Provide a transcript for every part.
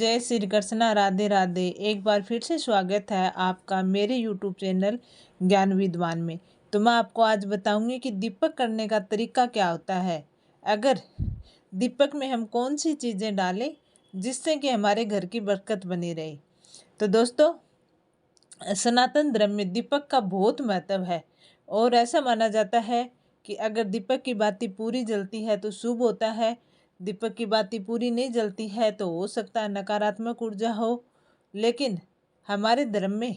जय श्री कृष्णा, राधे राधे। एक बार फिर से स्वागत है आपका मेरे यूट्यूब चैनल ज्ञान विद्वान में। तो मैं आपको आज बताऊंगी कि दीपक करने का तरीका क्या होता है। अगर दीपक में हम कौन सी चीज़ें डालें जिससे कि हमारे घर की बरकत बनी रहे। तो दोस्तों, सनातन धर्म में दीपक का बहुत महत्व है और ऐसा माना जाता है कि अगर दीपक की बाती पूरी जलती है तो शुभ होता है। दीपक की बाती पूरी नहीं जलती है तो हो सकता है नकारात्मक ऊर्जा हो। लेकिन हमारे धर्म में,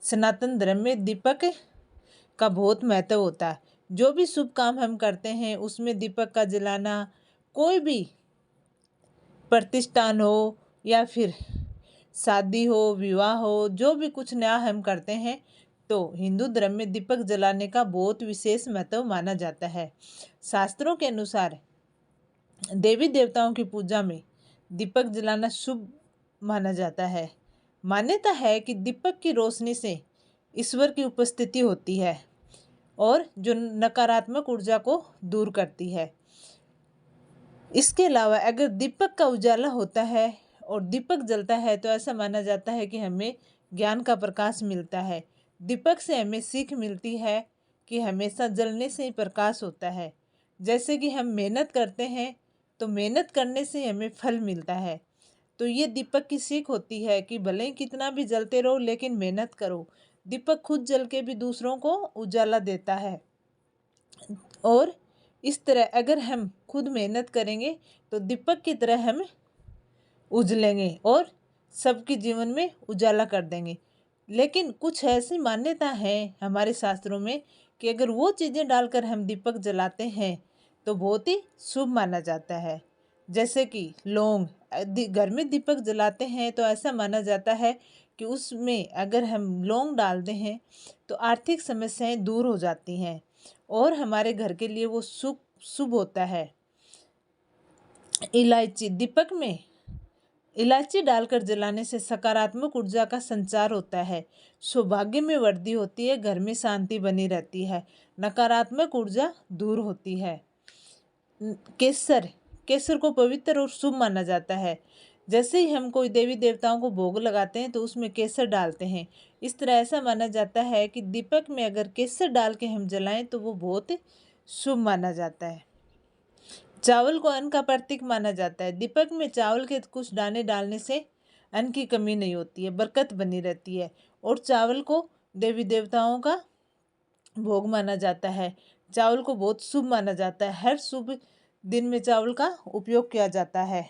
सनातन धर्म में दीपक का बहुत महत्व होता है। जो भी शुभ काम हम करते हैं उसमें दीपक का जलाना, कोई भी प्रतिष्ठान हो या फिर शादी हो, विवाह हो, जो भी कुछ नया हम करते हैं तो हिंदू धर्म में दीपक जलाने का बहुत विशेष महत्व माना जाता है। शास्त्रों के अनुसार देवी देवताओं की पूजा में दीपक जलाना शुभ माना जाता है। मान्यता है कि दीपक की रोशनी से ईश्वर की उपस्थिति होती है और जो नकारात्मक ऊर्जा को दूर करती है। इसके अलावा अगर दीपक का उजाला होता है और दीपक जलता है तो ऐसा माना जाता है कि हमें ज्ञान का प्रकाश मिलता है। दीपक से हमें सीख मिलती है कि हमेशा जलने से ही प्रकाश होता है। जैसे कि हम मेहनत करते हैं तो मेहनत करने से हमें फल मिलता है। तो ये दीपक की सीख होती है कि भले ही कितना भी जलते रहो लेकिन मेहनत करो। दीपक खुद जल के भी दूसरों को उजाला देता है। और इस तरह अगर हम खुद मेहनत करेंगे तो दीपक की तरह हम उजलेंगे और सबके जीवन में उजाला कर देंगे। लेकिन कुछ ऐसी मान्यता है हमारे शास्त्रों में कि अगर वो चीज़ें डालकर हम दीपक जलाते हैं तो बहुत ही शुभ माना जाता है। जैसे कि लौंग, घर में दीपक जलाते हैं तो ऐसा माना जाता है कि उसमें अगर हम लौंग डालते हैं तो आर्थिक समस्याएं दूर हो जाती हैं और हमारे घर के लिए वो शुभ शुभ होता है। इलायची, दीपक में इलायची डालकर जलाने से सकारात्मक ऊर्जा का संचार होता है, सौभाग्य में वृद्धि होती है, घर में शांति बनी रहती है, नकारात्मक ऊर्जा दूर होती है। केसर, केसर को पवित्र और शुभ माना जाता है। जैसे ही हम कोई देवी देवताओं को भोग लगाते हैं तो उसमें केसर डालते हैं। इस तरह ऐसा माना जाता है कि दीपक में अगर केसर डाल के हम जलाएं तो वो बहुत शुभ माना जाता है। चावल को अन्न का प्रतीक माना जाता है। दीपक में चावल के कुछ दाने डालने से अन्न की कमी नहीं होती है, बरकत बनी रहती है। और चावल को देवी देवताओं का भोग माना जाता है। चावल को बहुत शुभ माना जाता है। हर शुभ दिन में चावल का उपयोग किया जाता है।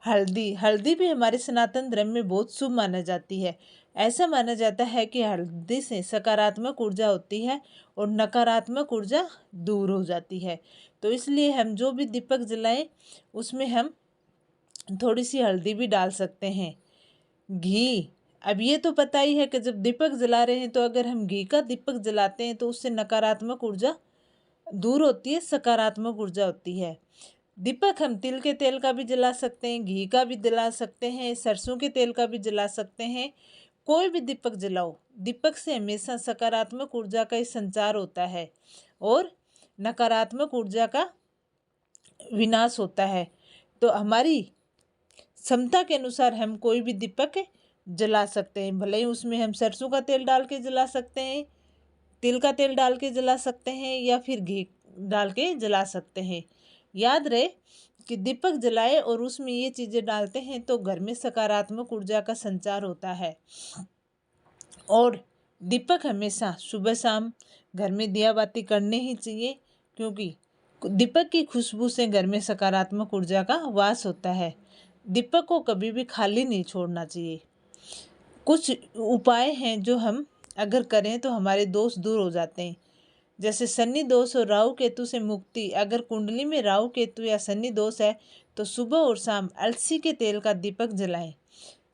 हल्दी, हल्दी भी हमारे सनातन धर्म में बहुत शुभ माना जाती है। ऐसा माना जाता है कि हल्दी से सकारात्मक ऊर्जा होती है और नकारात्मक ऊर्जा दूर हो जाती है। तो इसलिए हम जो भी दीपक जलाएं उसमें हम थोड़ी सी हल्दी भी डाल सकते हैं। घी, अब ये तो पता ही है कि जब दीपक जला रहे हैं तो अगर हम घी का दीपक जलाते हैं तो उससे नकारात्मक ऊर्जा दूर होती है, सकारात्मक ऊर्जा होती है। दीपक हम तिल के तेल का भी जला सकते हैं, घी का भी जला सकते हैं, सरसों के तेल का भी जला सकते हैं। कोई भी दीपक जलाओ, दीपक से हमेशा सकारात्मक ऊर्जा का ही संचार होता है और नकारात्मक ऊर्जा का विनाश होता है। तो हमारी क्षमता के अनुसार हम कोई भी दीपक जला सकते हैं। भले ही उसमें हम सरसों का तेल डाल के जला सकते हैं, तिल का तेल डाल के जला सकते हैं या फिर घी डाल के जला सकते हैं। याद रहे कि दीपक जलाए और उसमें ये चीज़ें डालते हैं तो घर में सकारात्मक ऊर्जा का संचार होता है। और दीपक हमेशा सुबह शाम घर में दिया बाती करने ही चाहिए, क्योंकि दीपक की खुशबू से घर में सकारात्मक ऊर्जा का वास होता है। दीपक को कभी भी खाली नहीं छोड़ना चाहिए। कुछ उपाय हैं जो हम अगर करें तो हमारे दोष दूर हो जाते हैं। जैसे शनि दोष और राहु केतु से मुक्ति, अगर कुंडली में राहु केतु या शनि दोष है तो सुबह और शाम अलसी के तेल का दीपक जलाएं।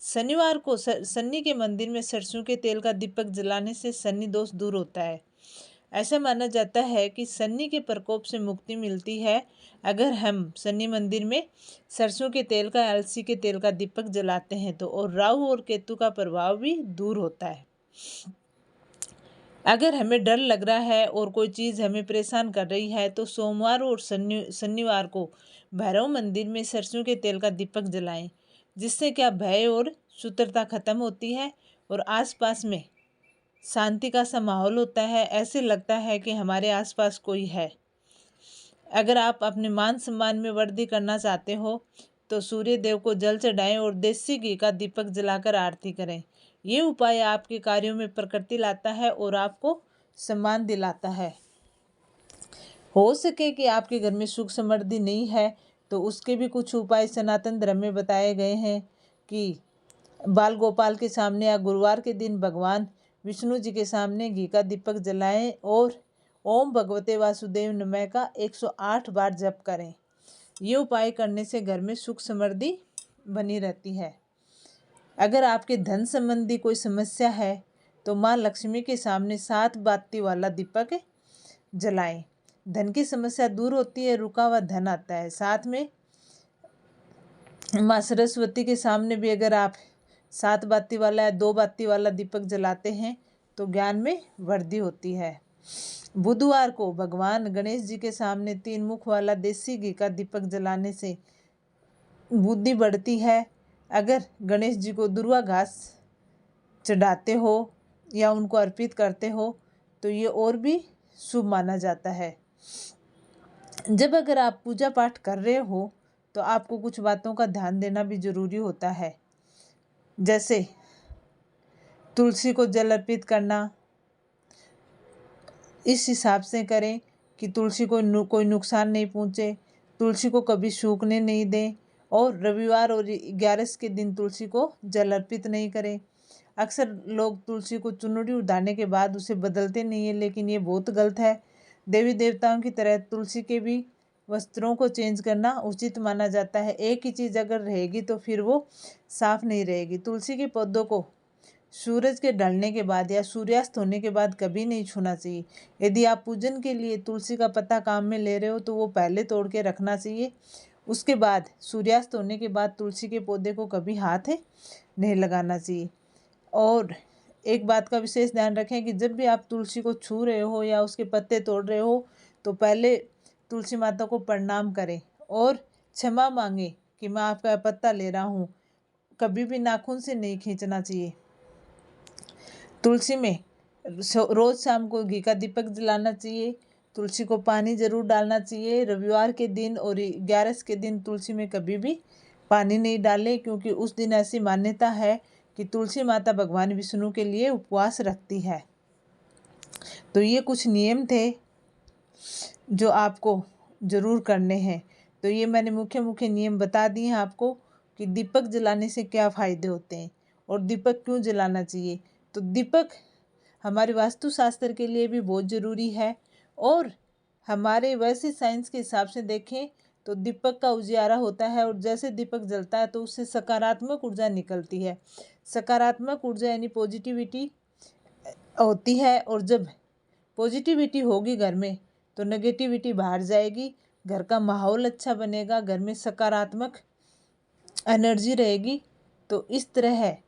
शनिवार को शनि के मंदिर में सरसों के तेल का दीपक जलाने से शनि दोष दूर होता है। ऐसा माना जाता है कि शनि के प्रकोप से मुक्ति मिलती है अगर हम शनि मंदिर में सरसों के तेल का, अलसी के तेल का दीपक जलाते हैं तो। और राहु और केतु का प्रभाव भी दूर होता है। अगर हमें डर लग रहा है और कोई चीज़ हमें परेशान कर रही है तो सोमवार और शनिवार को भैरव मंदिर में सरसों के तेल का दीपक जलाएं। जिससे क्या भय और शत्रुता खत्म होती है और आसपास में शांति का सा माहौल होता है। ऐसे लगता है कि हमारे आसपास कोई है। अगर आप अपने मान सम्मान में वृद्धि करना चाहते हो तो सूर्य देव को जल चढ़ाएं और देसी घी का दीपक जलाकर आरती करें। ये उपाय आपके कार्यों में प्रकृति लाता है और आपको सम्मान दिलाता है। हो सके कि आपके घर में सुख समृद्धि नहीं है तो उसके भी कुछ उपाय सनातन धर्म में बताए गए हैं कि बाल गोपाल के सामने या गुरुवार के दिन भगवान विष्णु जी के सामने घी का दीपक जलाएं और ओम भगवते वासुदेव नमः का 108 बार जप करें। ये उपाय करने से घर में सुख समृद्धि बनी रहती है। अगर आपके धन संबंधी कोई समस्या है तो माँ लक्ष्मी के सामने 7 बाती वाला दीपक जलाएं। धन की समस्या दूर होती है, रुका हुआ धन आता है। साथ में माँ सरस्वती के सामने भी अगर आप 7 बाती वाला या 2 बाती वाला दीपक जलाते हैं तो ज्ञान में वृद्धि होती है। बुधवार को भगवान गणेश जी के सामने 3 मुख वाला देसी घी का दीपक जलाने से बुद्धि बढ़ती है। अगर गणेश जी को दुर्वा घास चढ़ाते हो या उनको अर्पित करते हो तो ये और भी शुभ माना जाता है। जब अगर आप पूजा पाठ कर रहे हो तो आपको कुछ बातों का ध्यान देना भी जरूरी होता है, जैसे तुलसी को जल अर्पित करना इस हिसाब से करें कि तुलसी को कोई नुकसान नहीं पहुँचे, तुलसी को कभी सूखने नहीं दें और रविवार और 11 के दिन तुलसी को जल अर्पित नहीं करें। अक्सर लोग तुलसी को चुनरी उतारने के बाद उसे बदलते नहीं है, लेकिन ये बहुत गलत है। देवी देवताओं की तरह तुलसी के भी वस्त्रों को चेंज करना उचित माना जाता है। एक ही चीज़ अगर रहेगी तो फिर वो साफ नहीं रहेगी। तुलसी के पौधों को सूरज के ढलने के बाद या सूर्यास्त होने के बाद कभी नहीं छूना चाहिए। यदि आप पूजन के लिए तुलसी का पत्ता काम में ले रहे हो तो वो पहले तोड़ के रखना चाहिए। उसके बाद सूर्यास्त होने के बाद तुलसी के पौधे को कभी हाथ नहीं लगाना चाहिए। और एक बात का विशेष ध्यान रखें कि जब भी आप तुलसी को छू रहे हो या उसके पत्ते तोड़ रहे हो तो पहले तुलसी माता को प्रणाम करें और क्षमा मांगे कि मैं आपका पत्ता ले रहा हूँ। कभी भी नाखून से नहीं खींचना चाहिए। तुलसी में रोज़ शाम को घी का दीपक जलाना चाहिए। तुलसी को पानी जरूर डालना चाहिए। रविवार के दिन और 11 के दिन तुलसी में कभी भी पानी नहीं डालें, क्योंकि उस दिन ऐसी मान्यता है कि तुलसी माता भगवान विष्णु के लिए उपवास रखती है। तो ये कुछ नियम थे जो आपको ज़रूर करने हैं। तो ये मैंने मुख्य मुख्य नियम बता दिए हैं आपको कि दीपक जलाने से क्या फ़ायदे होते हैं और दीपक क्यों जलाना चाहिए। तो दीपक हमारे वास्तुशास्त्र के लिए भी बहुत ज़रूरी है और हमारे वैसे साइंस के हिसाब से देखें तो दीपक का उजियारा होता है और जैसे दीपक जलता है तो उससे सकारात्मक ऊर्जा निकलती है। सकारात्मक ऊर्जा यानी पॉजिटिविटी होती है और जब पॉजिटिविटी होगी घर में तो नेगेटिविटी बाहर जाएगी, घर का माहौल अच्छा बनेगा, घर में सकारात्मक एनर्जी रहेगी। तो इस तरह है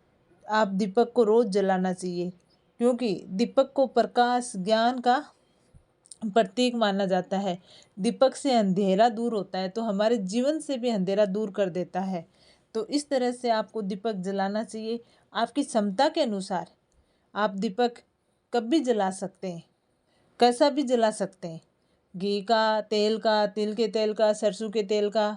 आप दीपक को रोज़ जलाना चाहिए, क्योंकि दीपक को प्रकाश ज्ञान का प्रतीक माना जाता है। दीपक से अंधेरा दूर होता है तो हमारे जीवन से भी अंधेरा दूर कर देता है। तो इस तरह से आपको दीपक जलाना चाहिए। आपकी क्षमता के अनुसार आप दीपक कब भी जला सकते हैं, कैसा भी जला सकते हैं, घी का, तेल का, तिल के तेल का, सरसों के तेल का,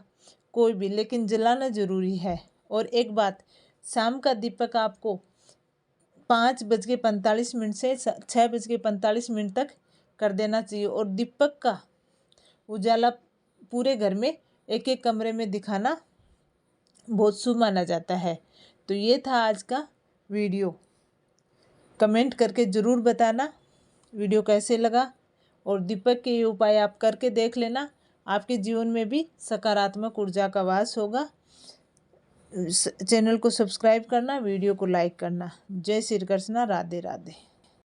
कोई भी, लेकिन जलाना ज़रूरी है। और एक बात, शाम का दीपक आपको 5:45 से 6:45 तक कर देना चाहिए और दीपक का उजाला पूरे घर में एक एक कमरे में दिखाना बहुत शुभ माना जाता है। तो ये था आज का वीडियो। कमेंट करके ज़रूर बताना वीडियो कैसे लगा और दीपक के ये उपाय आप करके देख लेना, आपके जीवन में भी सकारात्मक ऊर्जा का वास होगा। चैनल को सब्सक्राइब करना, वीडियो को लाइक करना। जय श्री कृष्णा, राधे राधे।